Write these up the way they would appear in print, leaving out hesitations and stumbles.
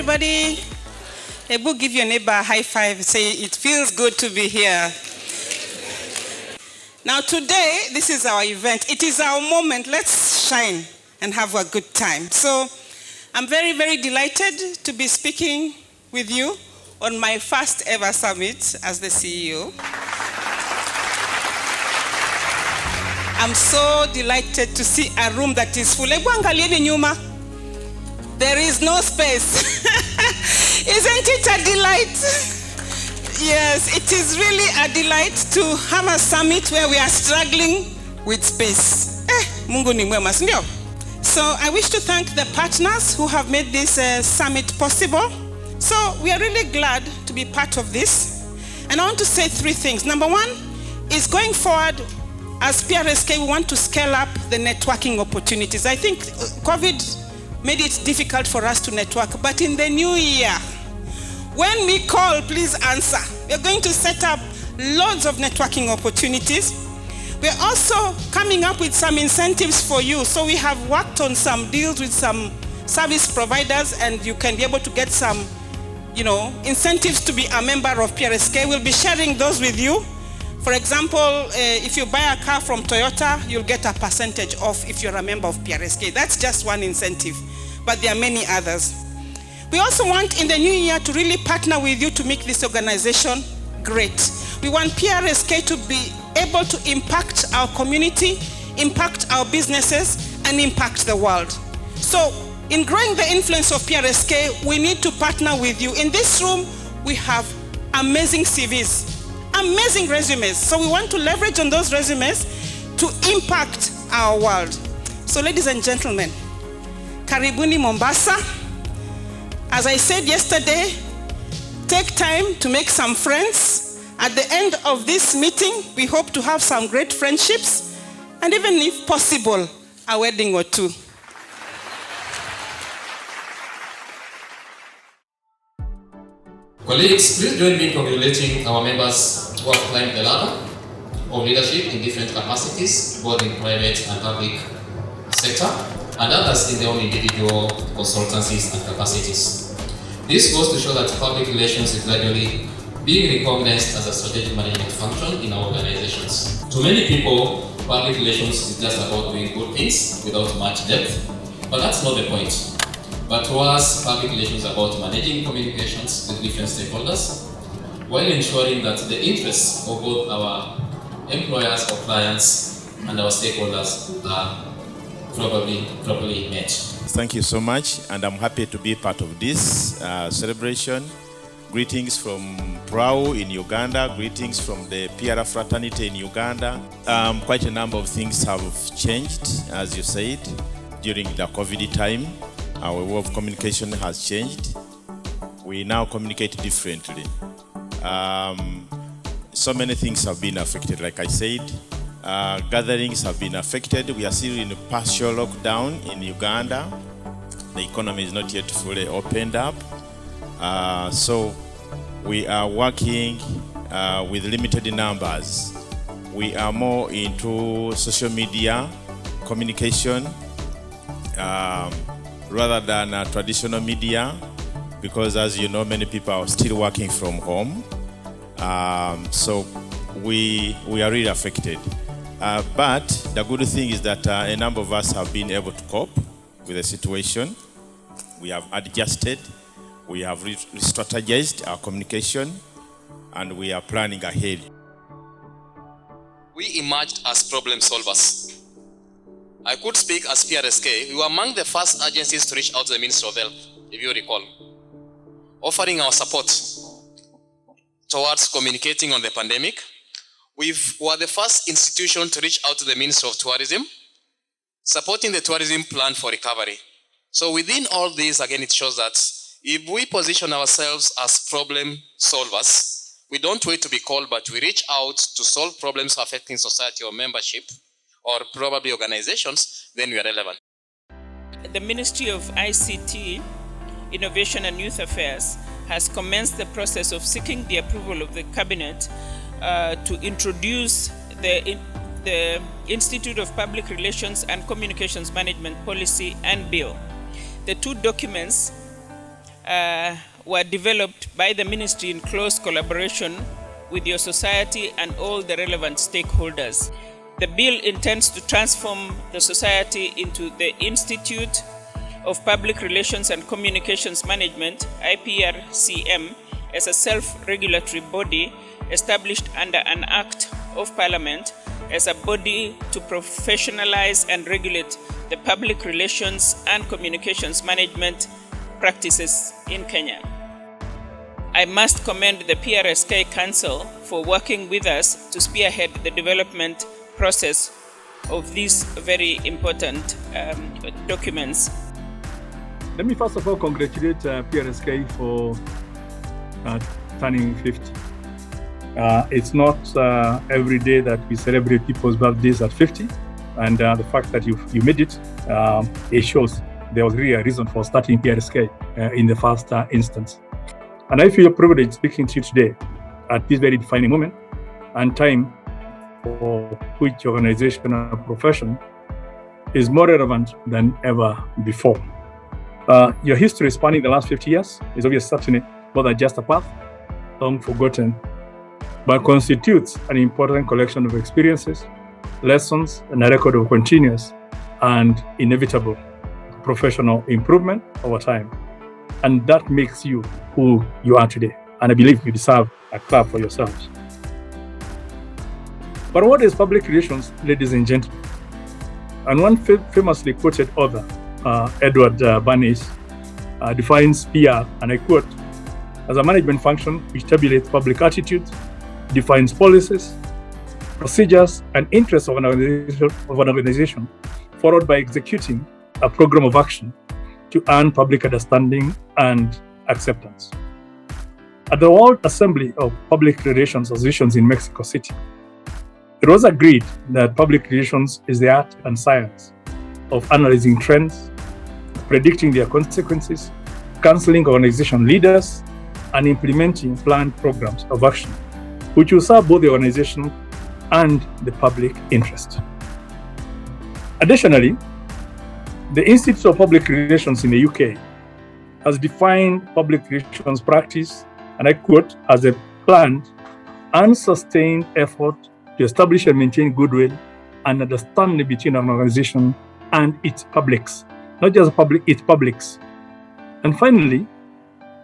everybody. Ebu, give your neighbor a high five. Say, it feels good to be here. Now today, this is our event. It is our moment. Let's shine and have a good time. So I'm very, very delighted to be speaking with you on my first ever summit as the CEO. I'm so delighted to see a room that is full. There is no space. Isn't it a delight? Yes, it is really a delight to have a summit where we are struggling with space. Mungu ni mwema, sindio? So I wish to thank the partners who have made this summit possible. So we are really glad to be part of this. And I want to say three things. Number one is going forward, as PRSK, we want to scale up the networking opportunities. I think COVID made it difficult for us to network, but in the new year, when we call, please answer. We're going to set up loads of networking opportunities. We're also coming up with some incentives for you. So we have worked on some deals with some service providers, and you can be able to get some, incentives to be a member of PRSK. We'll be sharing those with you. For example, if you buy a car from Toyota, you'll get a percentage off if you're a member of PRSK. That's just one incentive, but there are many others. We also want in the new year to really partner with you to make this organization great. We want PRSK to be able to impact our community, impact our businesses, and impact the world. So in growing the influence of PRSK, we need to partner with you. In this room, we have amazing CVs. Amazing resumes. So we want to leverage on those resumes to impact our world. So ladies and gentlemen, Karibuni Mombasa. As I said yesterday, take time to make some friends. At the end of this meeting, we hope to have some great friendships, and even if possible, a wedding or two. Colleagues, please join me in congratulating our members who have climbed the ladder of leadership in different capacities, both in private and public sector, and others in their own individual consultancies and capacities. This goes to show that public relations is gradually being recognized as a strategic management function in our organizations. To many people, public relations is just about doing good things without much depth, but that's not the point. But to us, public relations is about managing communications with different stakeholders while ensuring that the interests of both our employers or clients and our stakeholders are properly met. Thank you so much, and I'm happy to be part of this celebration. Greetings from Prau in Uganda, greetings from the PR fraternity in Uganda. Quite a number of things have changed, as you said, during the COVID time. Our way of communication has changed. We now communicate differently. So many things have been affected. Like I said, gatherings have been affected. We are still in a partial lockdown in Uganda. The economy is not yet fully opened up. So we are working with limited numbers. We are more into social media communication rather than traditional media, because as you know, many people are still working from home. So we are really affected. But the good thing is that a number of us have been able to cope with the situation. We have adjusted, we have re-strategized our communication, and we are planning ahead. We emerged as problem solvers. I could speak as PRSK. We were among the first agencies to reach out to the Ministry of Health, if you recall, offering our support towards communicating on the pandemic. We were the first institution to reach out to the Ministry of Tourism, supporting the tourism plan for recovery. So within all this, again, it shows that if we position ourselves as problem solvers, we don't wait to be called, but we reach out to solve problems affecting society or membership, or probably organizations, then we are relevant. The Ministry of ICT, Innovation and Youth Affairs has commenced the process of seeking the approval of the Cabinet to introduce the Institute of Public Relations and Communications Management Policy and Bill. The two documents were developed by the ministry in close collaboration with your society and all the relevant stakeholders. The bill intends to transform the society into the Institute of Public Relations and Communications Management, IPRCM, as a self-regulatory body established under an Act of Parliament as a body to professionalize and regulate the public relations and communications management practices in Kenya. I must commend the PRSK Council for working with us to spearhead the development process of these very important documents. Let me first of all congratulate PRSK for turning 50. It's not every day that we celebrate people's birthdays at 50, and the fact that you made it, it shows there was really a reason for starting PRSK in the first instance. And I feel privileged speaking to you today at this very defining moment and time for which organization and profession is more relevant than ever before. Your history spanning the last 50 years is obviously certainly more than just a path, long forgotten, but constitutes an important collection of experiences, lessons, and a record of continuous and inevitable professional improvement over time. And that makes you who you are today. And I believe you deserve a clap for yourselves. But what is public relations, ladies and gentlemen? And one famously quoted author, Edward Bernays, defines PR, and I quote, as a management function which tabulates public attitudes, defines policies, procedures, and interests of an organization, followed by executing a program of action to earn public understanding and acceptance. At the World Assembly of Public Relations Associations in Mexico City, it was agreed that public relations is the art and science of analyzing trends, predicting their consequences, counseling organization leaders, and implementing planned programs of action, which will serve both the organization and the public interest. Additionally, the Institute of Public Relations in the UK has defined public relations practice, and I quote, as a planned and sustained effort to establish and maintain goodwill and understanding between an organization and its publics, not just public, its publics. And finally,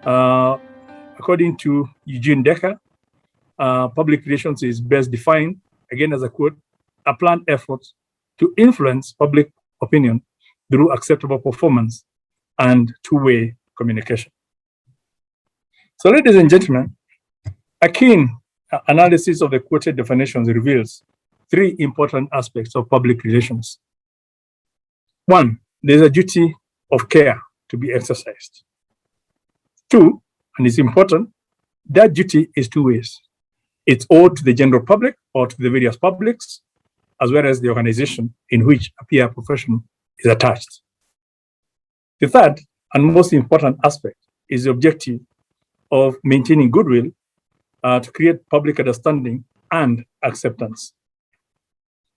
according to Eugene Decker, public relations is best defined, again as a quote, a planned effort to influence public opinion through acceptable performance and two-way communication. So, ladies and gentlemen, a keen analysis of the quoted definitions reveals three important aspects of public relations. One, there's a duty of care to be exercised. Two, and it's important, that duty is two ways. It's owed to the general public or to the various publics, as well as the organization in which a PR profession is attached. The third and most important aspect is the objective of maintaining goodwill to create public understanding and acceptance.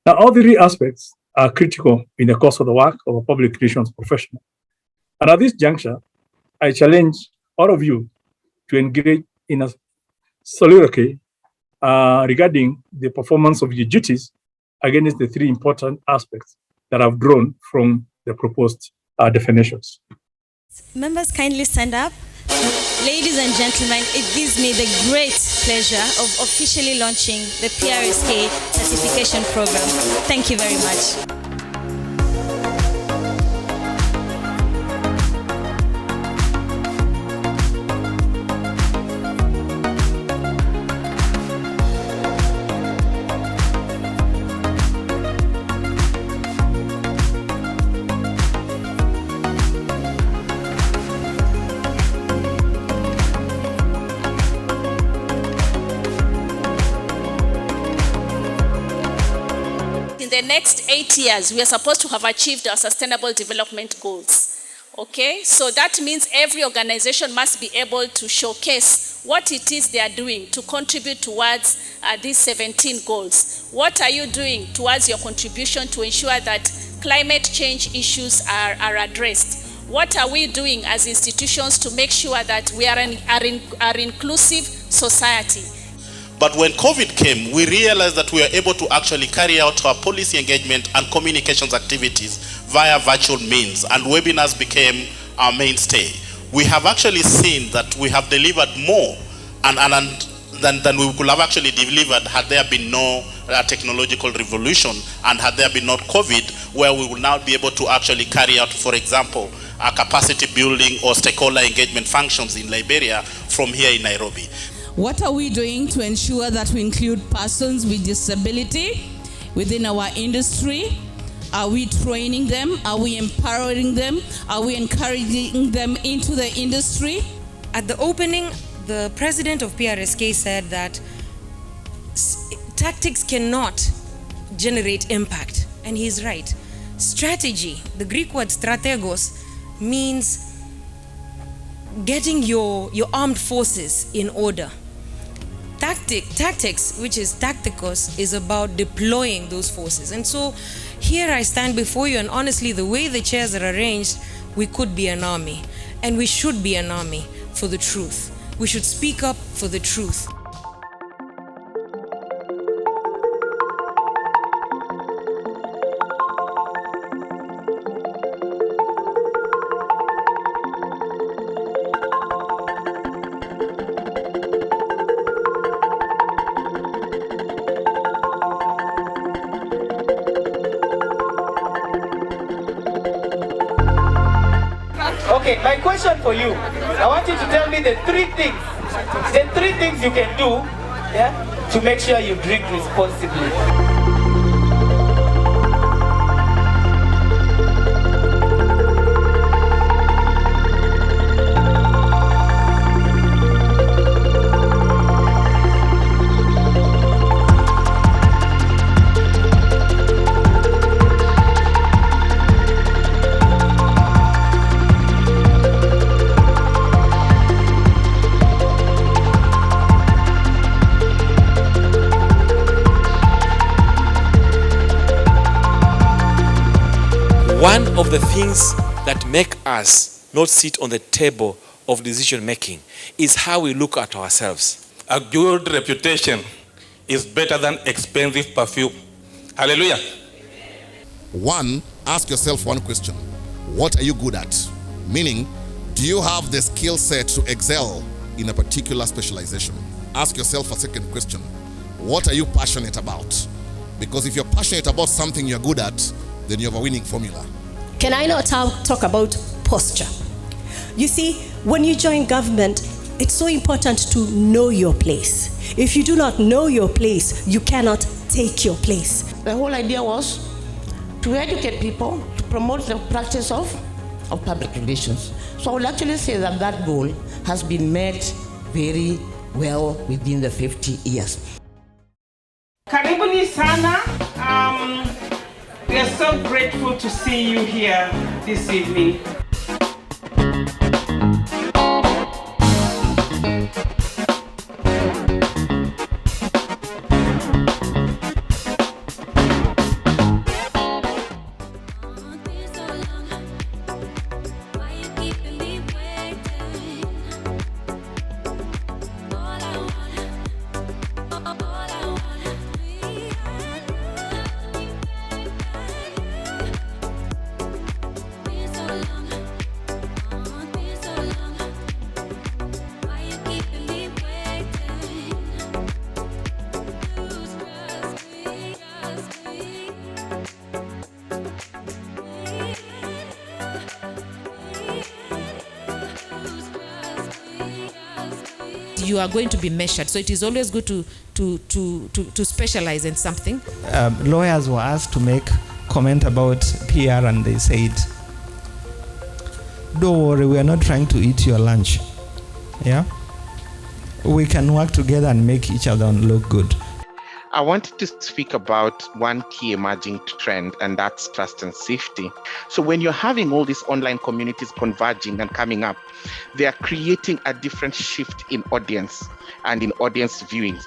Now, all three aspects are critical in the course of the work of a public relations professional. And at this juncture, I challenge all of you to engage in a soliloquy regarding the performance of your duties against the three important aspects that I've drawn from the proposed definitions. Members, kindly stand up. Ladies and gentlemen, it gives me the great pleasure of officially launching the PRSK certification program. Thank you very much. The next 8 years, we are supposed to have achieved our sustainable development goals. Okay, so that means every organization must be able to showcase what it is they are doing to contribute towards these 17 goals. What are you doing towards your contribution to ensure that climate change issues are addressed? what are we doing as institutions to make sure that we are an inclusive society? But when COVID came, we realized that we were able to actually carry out our policy engagement and communications activities via virtual means, and webinars became our mainstay. We have actually seen that we have delivered more than we could have actually delivered had there been no technological revolution and had there been not COVID, where we will now be able to actually carry out, for example, capacity building or stakeholder engagement functions in Liberia from here in Nairobi. What are we doing to ensure that we include persons with disability within our industry? Are we training them? Are we empowering them? Are we encouraging them into the industry? At the opening, the president of PRSK said that tactics cannot generate impact, and he's right. Strategy, the Greek word strategos, means getting your armed forces in order. Tactics, which is tacticos, is about deploying those forces. And so here I stand before you, and honestly, the way the chairs are arranged, we could be an army, and we should be an army for the truth. We should speak up for the truth. Okay, my question for you. I want you to tell me the three things you can do, yeah, to make sure you drink responsibly. One of the things that make us not sit on the table of decision making is how we look at ourselves. A good reputation is better than expensive perfume. Hallelujah. One, ask yourself one question. What are you good at? Meaning, do you have the skill set to excel in a particular specialization? Ask yourself a second question. What are you passionate about? Because if you're passionate about something you're good at, then you have a winning formula. Can I now talk about posture? You see, when you join government, it's so important to know your place. If you do not know your place, you cannot take your place. The whole idea was to educate people, to promote the practice of public relations. So I would actually say that that goal has been met very well within the 50 years. Karibuni sana. We are so grateful to see you here this evening. You are going to be measured, so it is always good to specialize in something. Lawyers were asked to make comment about PR, and they said, "Don't worry, we are not trying to eat your lunch. Yeah, we can work together and make each other look good." I wanted to speak about one key emerging trend, and that's trust and safety. So when you're having all these online communities converging and coming up, they are creating a different shift in audience and in audience viewing.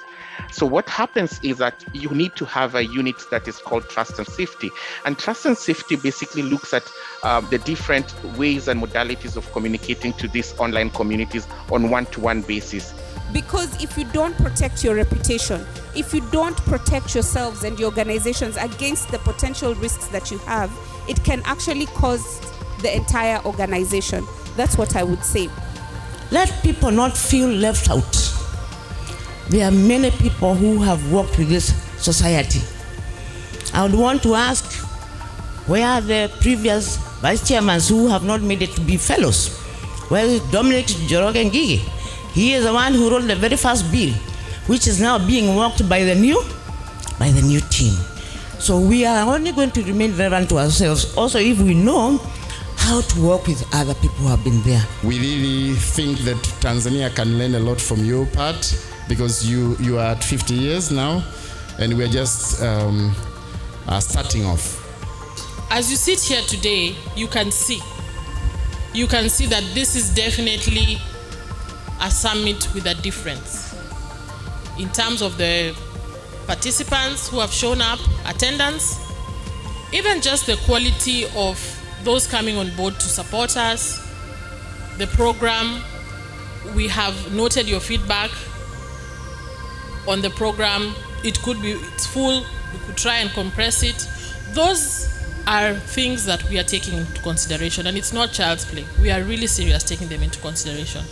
So what happens is that you need to have a unit that is called trust and safety. And trust and safety basically looks at the different ways and modalities of communicating to these online communities on one-to-one basis. Because if you don't protect your reputation, if you don't protect yourselves and your organizations against the potential risks that you have, it can actually cause the entire organization. That's what I would say. Let people not feel left out. There are many people who have worked with this society. I would want to ask, where are the previous vice chairmen who have not made it to be fellows? Where is Dominic Joroge Ngigi? He is the one who wrote the very first bill, which is now being worked by the new team. So we are only going to remain relevant to ourselves, also if we know how to work with other people who have been there. We really think that Tanzania can learn a lot from your part, because you are at 50 years now, and we're just starting off. As you sit here today, you can see that this is definitely a summit with a difference in terms of the participants who have shown up, attendance, even just the quality of those coming on board to support us, the program. We have noted your feedback on the program. It's full, we could try and compress it. Those are things that we are taking into consideration, and it's not child's play. We are really serious taking them into consideration.